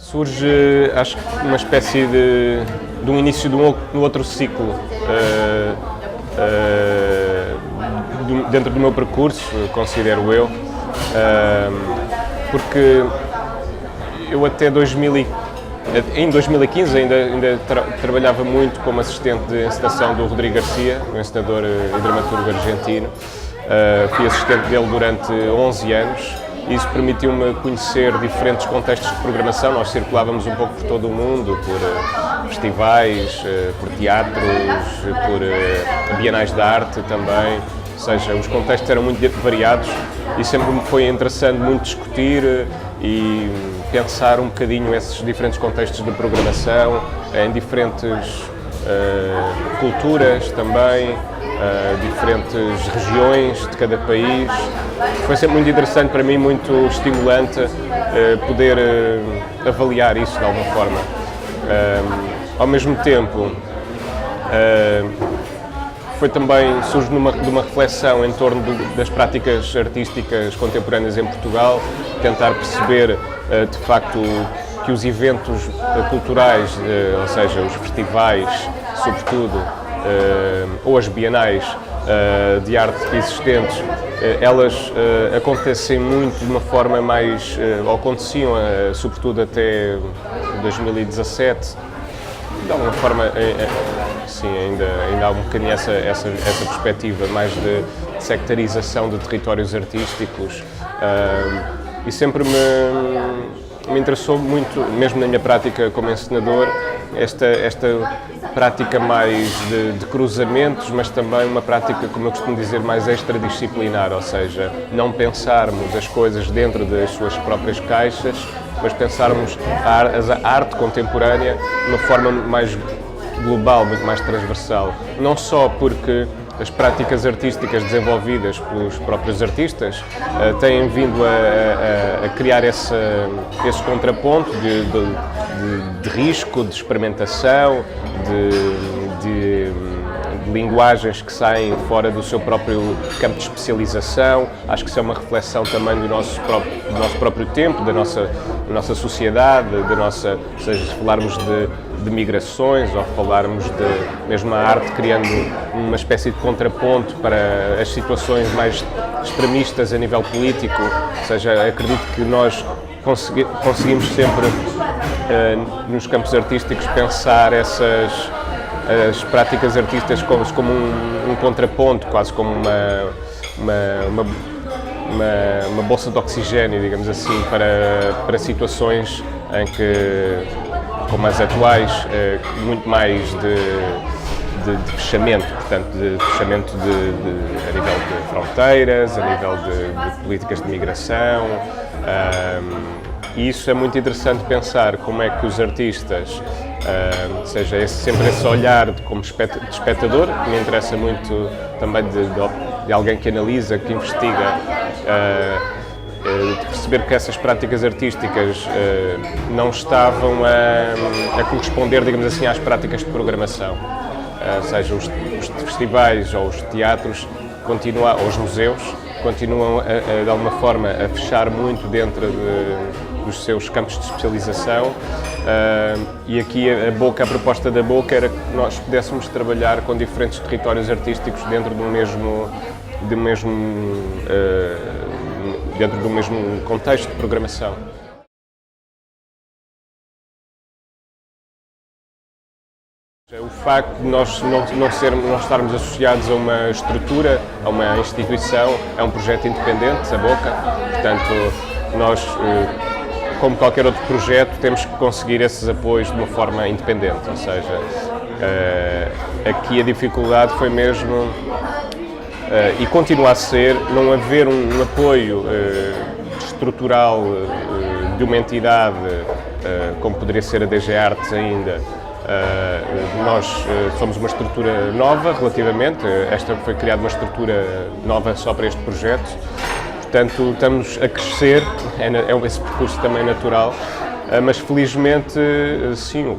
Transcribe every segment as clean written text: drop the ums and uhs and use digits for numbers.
Surge, acho que, uma espécie de um início de um outro ciclo dentro do meu percurso, considero eu, porque eu até em 2015 ainda trabalhava muito como assistente de encenação do Rodrigo Garcia, um encenador e dramaturgo argentino. Fui assistente dele durante 11 anos. Isso permitiu-me conhecer diferentes contextos de programação. Nós circulávamos um pouco por todo o mundo, por festivais, por teatros, por bienais de arte também. Ou seja, os contextos eram muito variados e sempre me foi interessante muito discutir e pensar um bocadinho esses diferentes contextos de programação, em diferentes culturas também, diferentes regiões de cada país. Foi sempre muito interessante para mim, muito estimulante poder avaliar isso de alguma forma. Ao mesmo tempo, surge de uma reflexão em torno das práticas artísticas contemporâneas em Portugal, tentar perceber de facto que os eventos culturais, ou seja, os festivais, sobretudo, ou as bienais de arte existentes, elas acontecem muito de uma forma mais, ou aconteciam sobretudo até 2017, de alguma forma, sim, ainda há um bocadinho essa perspectiva mais de sectarização de territórios artísticos, e sempre me interessou muito, mesmo na minha prática como encenador, esta prática mais de cruzamentos, mas também uma prática, como eu costumo dizer, mais extradisciplinar, ou seja, não pensarmos as coisas dentro das suas próprias caixas, mas pensarmos a arte contemporânea de uma forma mais global, muito mais transversal. Não só porque as práticas artísticas desenvolvidas pelos próprios artistas têm vindo a criar esse contraponto de risco, de experimentação, de linguagens que saem fora do seu próprio campo de especialização. Acho que isso é uma reflexão também do nosso próprio tempo, da nossa sociedade, seja se falarmos de migrações ou falarmos de mesmo a arte criando uma espécie de contraponto para as situações mais extremistas a nível político. Ou seja, acredito que nós conseguimos sempre nos campos artísticos pensar as práticas artísticas como um contraponto, quase como uma bolsa de oxigênio, digamos assim, para situações em que, como as atuais, muito mais de fechamento, portanto, de fechamento a nível de fronteiras, a nível de políticas de migração. E isso é muito interessante pensar como é que os artistas, seja sempre esse olhar como de espectador, que me interessa muito também de alguém que analisa, que investiga, de perceber que essas práticas artísticas não estavam a corresponder, digamos assim, às práticas de programação. Seja os festivais ou os teatros, ou os museus, continuam de alguma forma a fechar muito dentro dos seus campos de especialização, e aqui a proposta da Boca era que nós pudéssemos trabalhar com diferentes territórios artísticos dentro do mesmo contexto de programação. O facto de nós não estarmos associados a uma estrutura, a uma instituição, é um projeto independente, a Boca. Portanto, nós, como qualquer outro projeto, temos que conseguir esses apoios de uma forma independente. Ou seja, aqui a dificuldade foi mesmo, e continua a ser, não haver um apoio estrutural de uma entidade, como poderia ser a DG Artes ainda. Nós somos uma estrutura nova relativamente, esta foi criada uma estrutura nova só para este projeto, portanto estamos a crescer, esse percurso também natural, mas felizmente sim,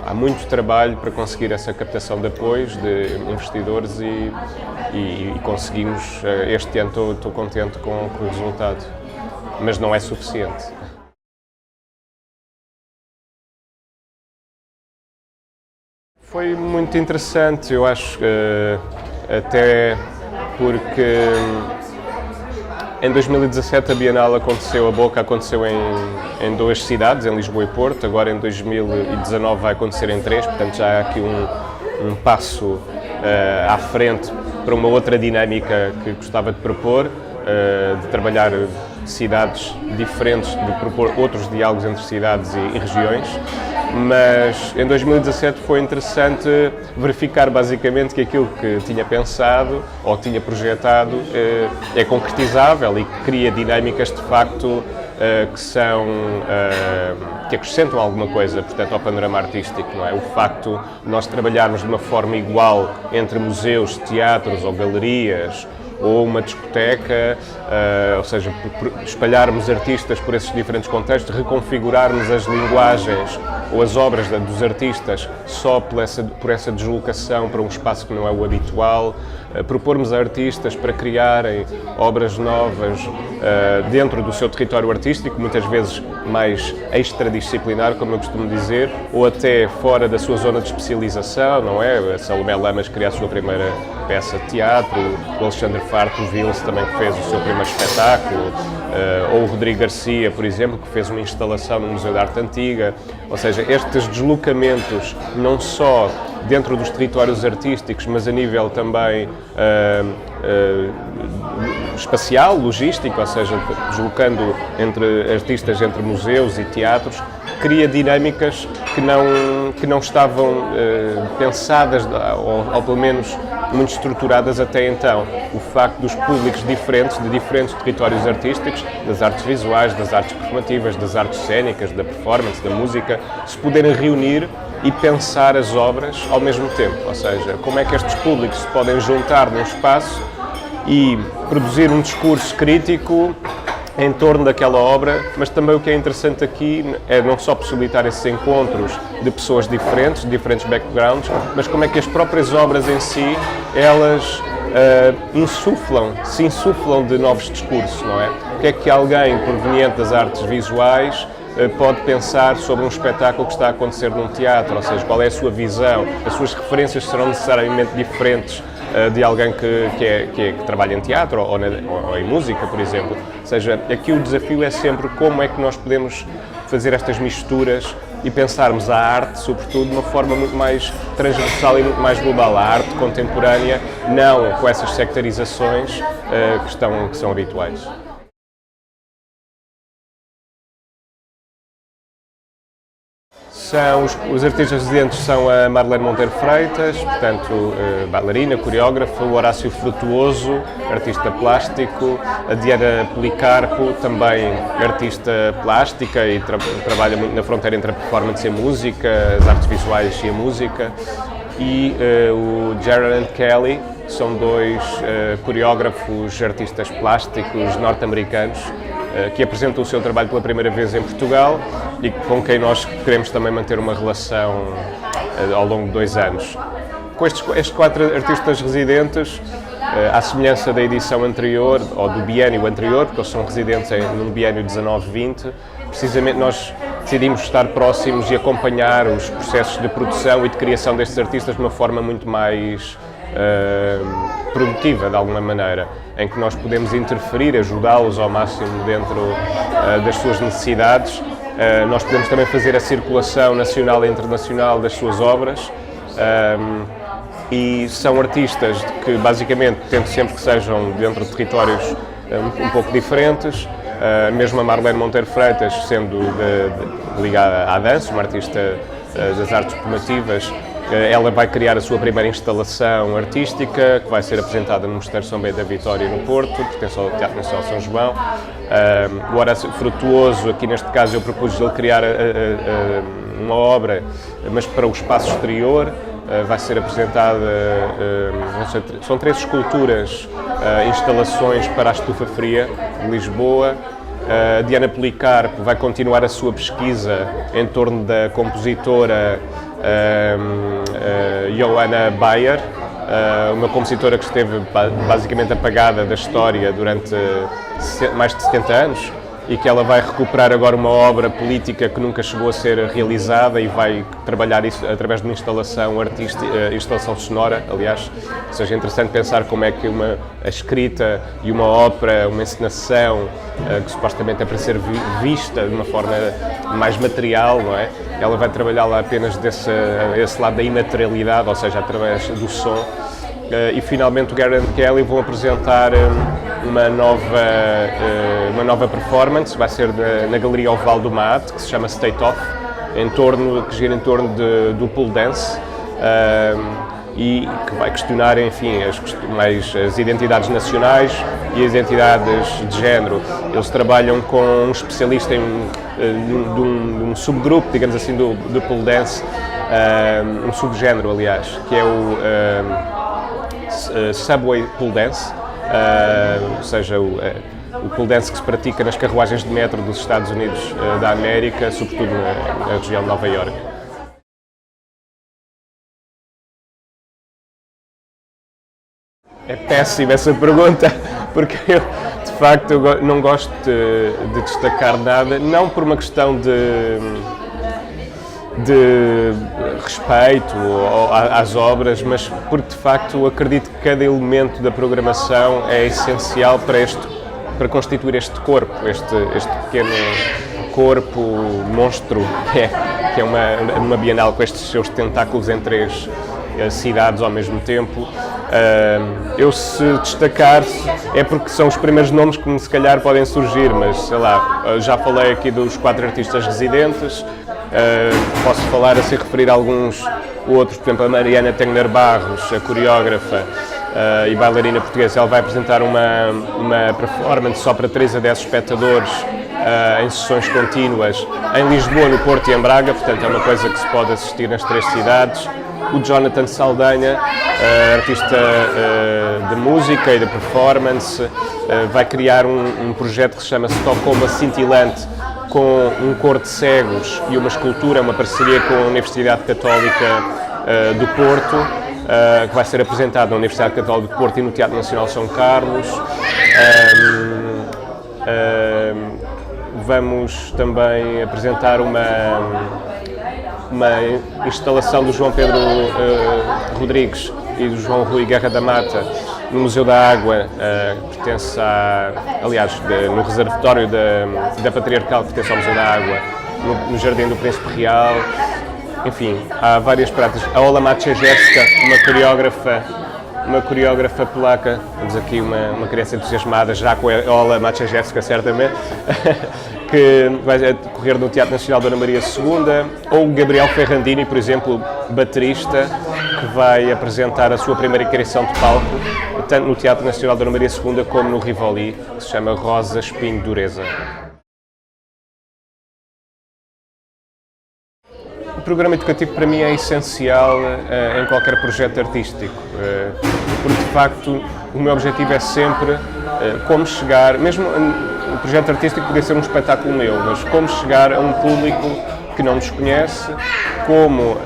há muito trabalho para conseguir essa captação de apoios de investidores e conseguimos, este ano estou contente com o resultado, mas não é suficiente. Foi muito interessante, eu acho, até porque em 2017 a Bienal aconteceu, a Boca aconteceu em 2 cidades, em Lisboa e Porto, agora em 2019 vai acontecer em 3, portanto já há aqui um passo à frente para uma outra dinâmica que gostava de propor, de trabalhar cidades diferentes, de propor outros diálogos entre cidades e regiões, mas em 2017 foi interessante verificar basicamente que aquilo que tinha pensado ou tinha projetado é concretizável e cria dinâmicas de facto que acrescentam alguma coisa, portanto, ao panorama artístico, não é? O facto de nós trabalharmos de uma forma igual entre museus, teatros ou galerias, ou uma discoteca, ou seja, espalharmos artistas por esses diferentes contextos, reconfigurarmos as linguagens ou as obras dos artistas só por essa deslocação para um espaço que não é o habitual, propormos a artistas para criarem obras novas dentro do seu território artístico, muitas vezes mais extradisciplinar, como eu costumo dizer, ou até fora da sua zona de especialização, não é? A Salomé Lamas cria a sua primeira peça de teatro, o Alexandre Farto Vils também fez o seu primeiro espetáculo, ou o Rodrigo Garcia, por exemplo, que fez uma instalação no Museu da Arte Antiga. Ou seja, estes deslocamentos, não só dentro dos territórios artísticos, mas a nível também espacial, logístico, ou seja, deslocando entre artistas, entre museus e teatros, cria dinâmicas que não estavam pensadas, ou pelo menos muito estruturadas até então. O facto dos públicos diferentes, de diferentes territórios artísticos, das artes visuais, das artes performativas, das artes cênicas, da performance, da música, se poderem reunir e pensar as obras ao mesmo tempo. Ou seja, como é que estes públicos se podem juntar num espaço e produzir um discurso crítico em torno daquela obra, mas também o que é interessante aqui é não só possibilitar esses encontros de pessoas diferentes, de diferentes backgrounds, mas como é que as próprias obras em si, elas se insuflam de novos discursos, não é? O que é que alguém proveniente das artes visuais pode pensar sobre um espetáculo que está a acontecer num teatro, ou seja, qual é a sua visão, as suas referências serão necessariamente diferentes de alguém que trabalha em teatro ou em música, por exemplo. Ou seja, aqui o desafio é sempre como é que nós podemos fazer estas misturas e pensarmos a arte, sobretudo, de uma forma muito mais transversal e muito mais global. A arte contemporânea, não com essas sectarizações que são habituais. Os artistas residentes são a Marlene Monteiro Freitas, portanto, bailarina, coreógrafa, o Horácio Frutuoso, artista plástico, a Diana Policarpo, também artista plástica e trabalha muito na fronteira entre a performance e a música, as artes visuais e a música, e o Gerard Kelly, são 2 coreógrafos, artistas plásticos norte-americanos, que apresentam o seu trabalho pela primeira vez em Portugal e com quem nós queremos também manter uma relação ao longo de 2 anos. Com estes 4 artistas residentes, à semelhança da edição anterior, ou do biénio anterior, porque eles são residentes num biénio 19-20, precisamente nós decidimos estar próximos e acompanhar os processos de produção e de criação destes artistas de uma forma muito mais produtiva, de alguma maneira, em que nós podemos interferir, ajudá-los ao máximo dentro das suas necessidades. Nós podemos também fazer a circulação nacional e internacional das suas obras, e são artistas que basicamente tento sempre que sejam dentro de territórios um pouco diferentes, mesmo a Marlene Monteiro Freitas sendo ligada à dança, uma artista das artes performativas. Ela vai criar a sua primeira instalação artística, que vai ser apresentada no Mosteiro São Bento da Vitória, no Porto, pertence ao Teatro Nacional São João. O Horácio Frutuoso, aqui neste caso eu propus-lhe criar uma obra, mas para o espaço exterior. Vai ser apresentada, são 3 esculturas, instalações para a Estufa Fria de Lisboa. A Diana Policarpo vai continuar a sua pesquisa em torno da compositora Johanna Bayer, uma compositora que esteve basicamente apagada da história durante mais de 70 anos, e que ela vai recuperar agora uma obra política que nunca chegou a ser realizada e vai trabalhar isso através de uma instalação artística, instalação sonora, aliás. Ou seja, é interessante pensar como é que a escrita e uma ópera, uma encenação, que supostamente é para ser vista de uma forma mais material, não é? Ela vai trabalhar lá apenas esse lado da imaterialidade, ou seja, através do som. E finalmente o Gary and Kelly vão apresentar uma nova performance, vai ser na Galeria Oval do MAAT, que se chama State Of, que gira em torno do pole dance, e que vai questionar, enfim, as identidades nacionais e as identidades de género. Eles trabalham com um especialista de um subgrupo, digamos assim, do pole dance, um subgénero, aliás, que é o Subway Pole Dance, ou seja, o pole dance que se pratica nas carruagens de metro dos Estados Unidos da América, sobretudo na região de Nova Iorque. É péssima essa pergunta, porque eu, de facto, não gosto de destacar nada, não por uma questão de respeito às obras, mas porque de facto acredito que cada elemento da programação é essencial para constituir este corpo, este pequeno corpo monstro que é uma bienal com estes seus tentáculos em 3 cidades ao mesmo tempo. Eu, se destacar, é porque são os primeiros nomes que se calhar podem surgir, mas sei lá, já falei aqui dos 4 artistas residentes. Posso falar a se referir a alguns outros, por exemplo, a Mariana Tegner Barros, a coreógrafa e bailarina portuguesa. Ela vai apresentar uma performance só para 3 a 10 espectadores em sessões contínuas em Lisboa, no Porto e em Braga, portanto é uma coisa que se pode assistir nas 3 cidades. O Jonathan Saldanha, artista de música e de performance, vai criar um projeto que se chama Estocolmo Cintilante, com um coro de cegos e uma escultura, uma parceria com a Universidade Católica do Porto, que vai ser apresentado na Universidade Católica do Porto e no Teatro Nacional São Carlos. Vamos também apresentar uma instalação do João Pedro Rodrigues e do João Rui Guerra da Mata no Museu da Água, que pertence no reservatório da Patriarcal, que pertence ao Museu da Água, no Jardim do Príncipe Real. Enfim, há várias práticas. A Ola Maciejewska, uma coreógrafa polaca, temos aqui uma criança entusiasmada já com a Ola Maciejewska, certamente, que vai decorrer no Teatro Nacional Dona Maria II, ou o Gabriel Ferrandini, por exemplo, baterista, que vai apresentar a sua primeira criação de palco, tanto no Teatro Nacional Dona Maria II como no Rivoli, que se chama Rosa Espinho Dureza. O programa educativo para mim é essencial em qualquer projeto artístico, porque de facto o meu objetivo é sempre como chegar, mesmo o projeto artístico podia ser um espetáculo meu, mas como chegar a um público que não nos conhece, como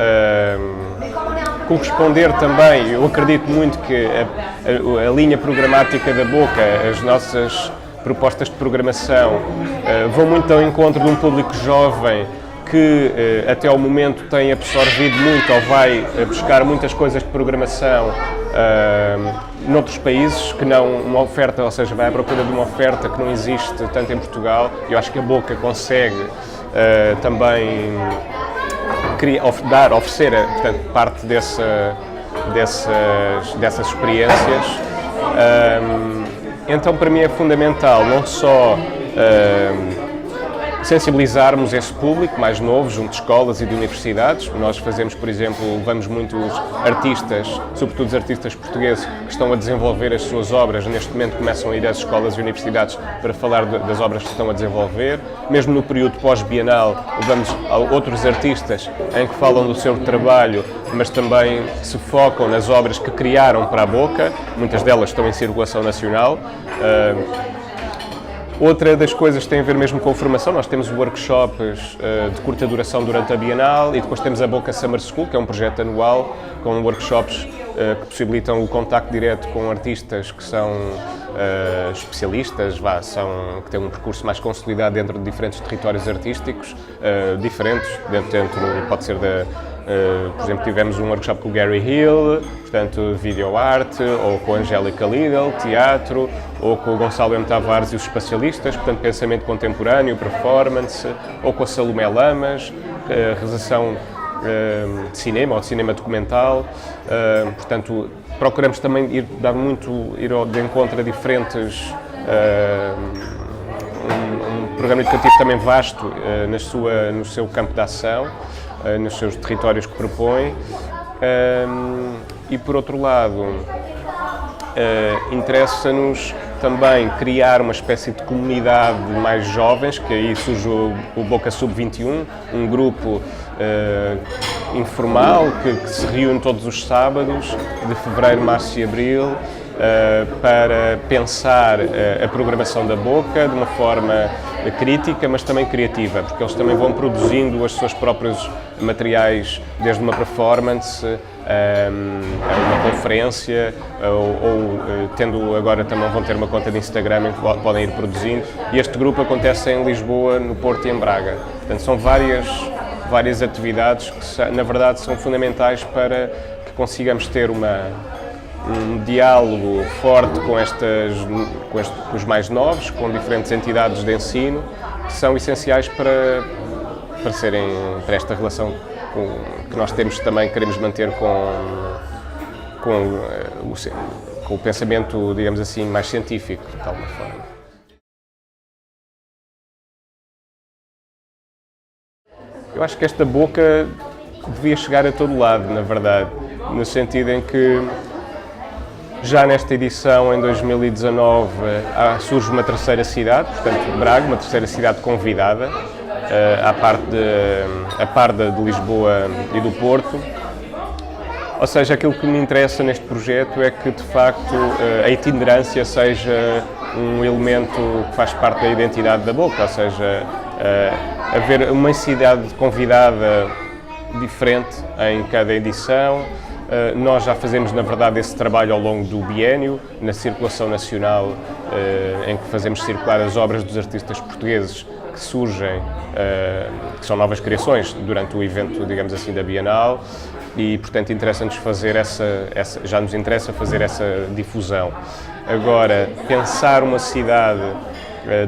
corresponder também. Eu acredito muito que a linha programática da Boca, as nossas propostas de programação vão muito ao encontro de um público jovem que até ao momento tem absorvido muito ou vai buscar muitas coisas de programação noutros países, que não uma oferta, ou seja, vai à procura de uma oferta que não existe tanto em Portugal. Eu acho que a Boca consegue também oferecer, portanto, parte dessas experiências. Então, para mim é fundamental não só sensibilizarmos esse público mais novo, junto de escolas e de universidades. Nós fazemos, por exemplo, levamos muitos artistas, sobretudo os artistas portugueses, que estão a desenvolver as suas obras. Neste momento começam a ir às escolas e universidades para falar das obras que estão a desenvolver. Mesmo no período pós-bienal, levamos outros artistas em que falam do seu trabalho, mas também se focam nas obras que criaram para a Boca. Muitas delas estão em circulação nacional. Outra das coisas tem a ver mesmo com a formação. Nós temos workshops de curta duração durante a Bienal e depois temos a Boca Summer School, que é um projeto anual com workshops que possibilitam o contacto direto com artistas que são especialistas, que têm um percurso mais consolidado dentro de diferentes territórios artísticos, diferentes, pode ser por exemplo, tivemos um workshop com o Gary Hill, portanto, video arte, ou com a Angélica Lidl, teatro, ou com o Gonçalo M. Tavares e os espacialistas, portanto, pensamento contemporâneo, performance, ou com a Salomé Lamas, realização de cinema ou de cinema documental. Portanto, procuramos também ir de encontro a diferentes. Um programa educativo também vasto no seu campo de ação, nos seus territórios que propõe. E, por outro lado, interessa-nos também criar uma espécie de comunidade de mais jovens, que aí surge o Boca Sub-21, um grupo informal que se reúne todos os sábados de fevereiro, março e abril para pensar a programação da Boca de uma forma crítica, mas também criativa, porque eles também vão produzindo os seus próprios materiais, desde uma performance a uma conferência, ou tendo agora também vão ter uma conta de Instagram em que podem ir produzindo. E este grupo acontece em Lisboa, no Porto e em Braga. Portanto, são várias atividades que, na verdade, são fundamentais para que consigamos ter um diálogo forte com os mais novos, com diferentes entidades de ensino, que são essenciais para esta relação que nós queremos manter com o pensamento, digamos assim, mais científico, de alguma forma. Eu acho que esta Boca devia chegar a todo lado, na verdade, no sentido em que já nesta edição, em 2019, surge uma terceira cidade, portanto, Braga, uma terceira cidade convidada, a par de Lisboa e do Porto. Ou seja, aquilo que me interessa neste projeto é que, de facto, a itinerância seja um elemento que faz parte da identidade da Boca, ou seja, haver uma cidade convidada diferente em cada edição. Nós já fazemos, na verdade, esse trabalho ao longo do biénio, na circulação nacional, em que fazemos circular as obras dos artistas portugueses que surgem, que são novas criações durante o evento, digamos assim, da Bienal, e, portanto, interessa-nos já nos interessa fazer essa difusão. Agora, pensar uma cidade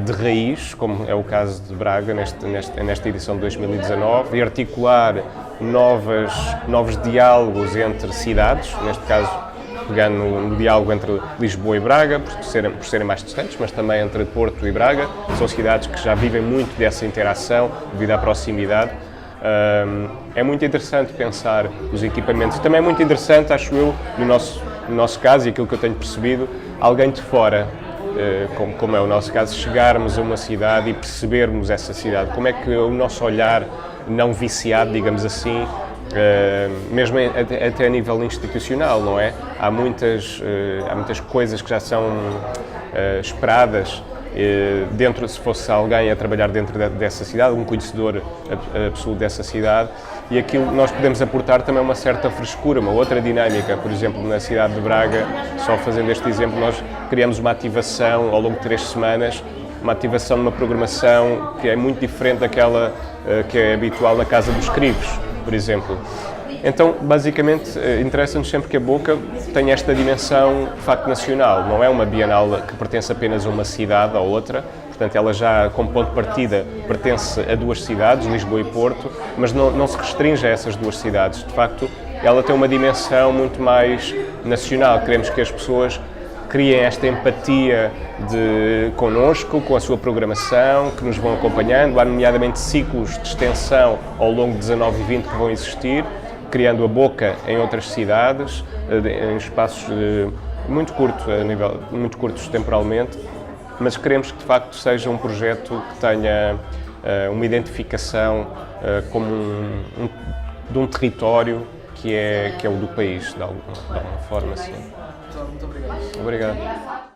de raiz, como é o caso de Braga nesta edição de 2019, e articular novos diálogos entre cidades, neste caso pegando no diálogo entre Lisboa e Braga, por serem mais distantes, mas também entre Porto e Braga, são cidades que já vivem muito dessa interação devido à proximidade. É muito interessante pensar os equipamentos, e também é muito interessante, acho eu, no nosso caso, e aquilo que eu tenho percebido, alguém de fora, como é o nosso caso, chegarmos a uma cidade e percebermos essa cidade, como é que o nosso olhar não viciado, digamos assim, mesmo até a nível institucional, não é? Há muitas coisas que já são esperadas se fosse alguém a trabalhar dentro dessa cidade, um conhecedor absoluto dessa cidade, e aquilo nós podemos aportar também uma certa frescura, uma outra dinâmica. Por exemplo, na cidade de Braga, só fazendo este exemplo, nós criamos uma ativação ao longo de 3 semanas, uma ativação de uma programação que é muito diferente daquela que é habitual na Casa dos Crivos, por exemplo. Então, basicamente, interessa-nos sempre que a Boca tenha esta dimensão, de facto, nacional. Não é uma Bienal que pertence apenas a uma cidade ou outra, portanto, ela já, como ponto de partida, pertence a 2 cidades, Lisboa e Porto, mas não se restringe a essas 2 cidades. De facto, ela tem uma dimensão muito mais nacional. Queremos que as pessoas criem esta empatia connosco, com a sua programação, que nos vão acompanhando. Há, nomeadamente, ciclos de extensão ao longo de 19 e 20 que vão existir, criando a Boca em outras cidades, em espaços muito curtos temporalmente, mas queremos que, de facto, seja um projeto que tenha uma identificação como de um território que é o do país, de alguma forma, sim. Muito obrigado. Obrigado.